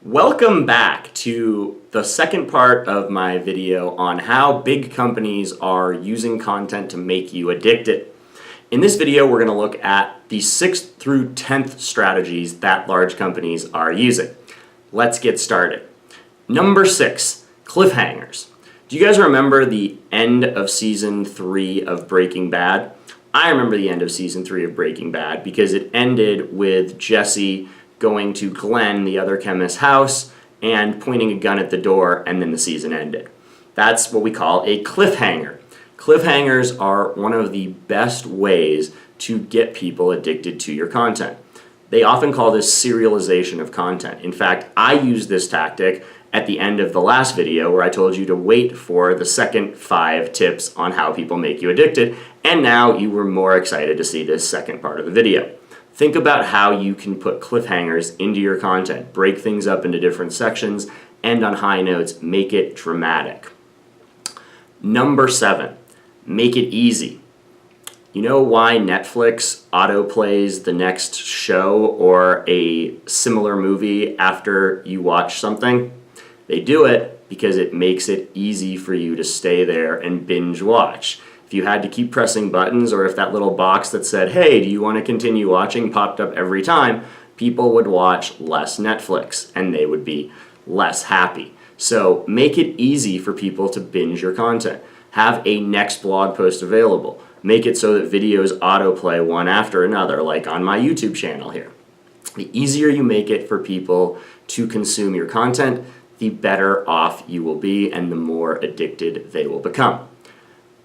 Welcome back to the second part of my video on how big companies are using content to make you addicted. In this video, we're going to look at the 6th through 10th strategies that large companies are using. Let's get started. Number 6, cliffhangers. Do you guys remember the end of season 3 of Breaking Bad? I remember the end of season 3 of Breaking Bad because it ended with Jesse going to Glenn, the other chemist's house, and pointing a gun at the door, and then the season ended. That's what we call a cliffhanger. Cliffhangers are one of the best ways to get people addicted to your content. They often call this serialization of content. In fact, I used this tactic at the end of the last video where I told you to wait for the second 5 tips on how people make you addicted, and now you were more excited to see this second part of the video. Think about how you can put cliffhangers into your content, break things up into different sections, end on high notes, make it dramatic. Number 7, make it easy. You know why Netflix autoplays the next show or a similar movie after you watch something? They do it because it makes it easy for you to stay there and binge watch. If you had to keep pressing buttons, or if that little box that said, hey, do you want to continue watching, popped up every time, people would watch less Netflix and they would be less happy. So make it easy for people to binge your content. Have a next blog post available. Make it so that videos autoplay one after another, like on my YouTube channel here. The easier you make it for people to consume your content, the better off you will be and the more addicted they will become.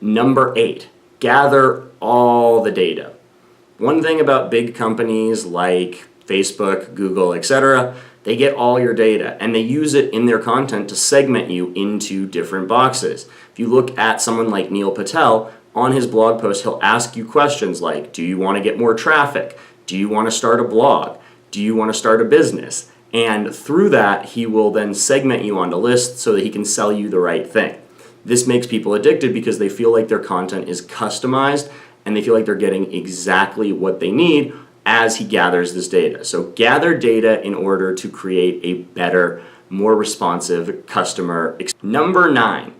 Number 8, gather all the data. One thing about big companies like Facebook, Google, etc., they get all your data and they use it in their content to segment you into different boxes. If you look at someone like Neil Patel, on his blog post, he'll ask you questions like, do you want to get more traffic? Do you want to start a blog? Do you want to start a business? And through that, he will then segment you onto lists so that he can sell you the right thing. This makes people addicted because they feel like their content is customized and they feel like they're getting exactly what they need as he gathers this data. So gather data in order to create a better, more responsive customer experience. Number 9,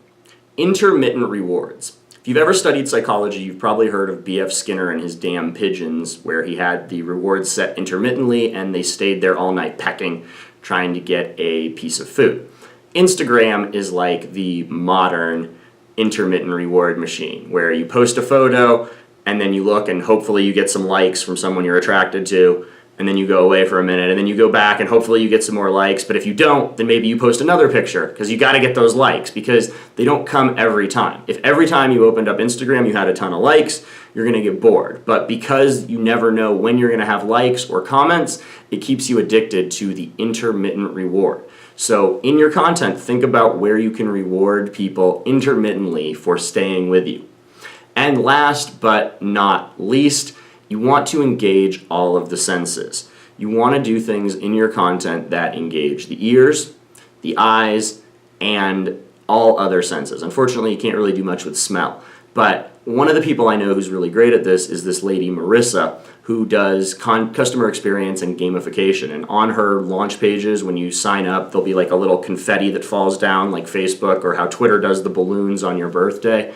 intermittent rewards. If you've ever studied psychology, you've probably heard of B.F. Skinner and his damn pigeons, where he had the rewards set intermittently and they stayed there all night pecking, trying to get a piece of food. Instagram is like the modern intermittent reward machine, where you post a photo and then you look and hopefully you get some likes from someone you're attracted to, and then you go away for a minute and then you go back and hopefully you get some more likes, but if you don't, then maybe you post another picture because you got to get those likes because they don't come every time. If every time you opened up Instagram you had a ton of likes, you're going to get bored. But because you never know when you're going to have likes or comments, it keeps you addicted to the intermittent reward. So in your content, think about where you can reward people intermittently for staying with you. And last but not least, you want to engage all of the senses. You want to do things in your content that engage the ears, the eyes, and all other senses. Unfortunately, you can't really do much with smell. But one of the people I know who's really great at this is this lady, Marissa, who does customer experience and gamification. And on her launch pages, when you sign up, there'll be like a little confetti that falls down like Facebook or how Twitter does the balloons on your birthday.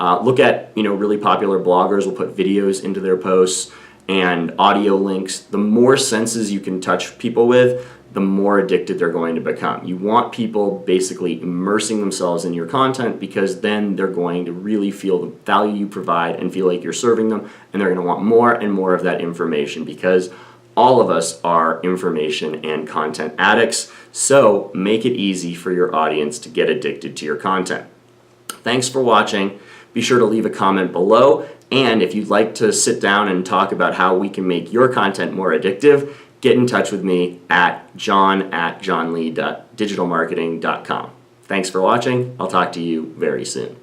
Look at, really popular bloggers will put videos into their posts and audio links. The more senses you can touch people with, the more addicted they're going to become. You want people basically immersing themselves in your content because then they're going to really feel the value you provide and feel like you're serving them, and they're going to want more and more of that information because all of us are information and content addicts. So make it easy for your audience to get addicted to your content. Thanks for watching. Be sure to leave a comment below, and if you'd like to sit down and talk about how we can make your content more addictive, get in touch with me at john@johnlee.digitalmarketing.com. Thanks for watching. I'll talk to you very soon.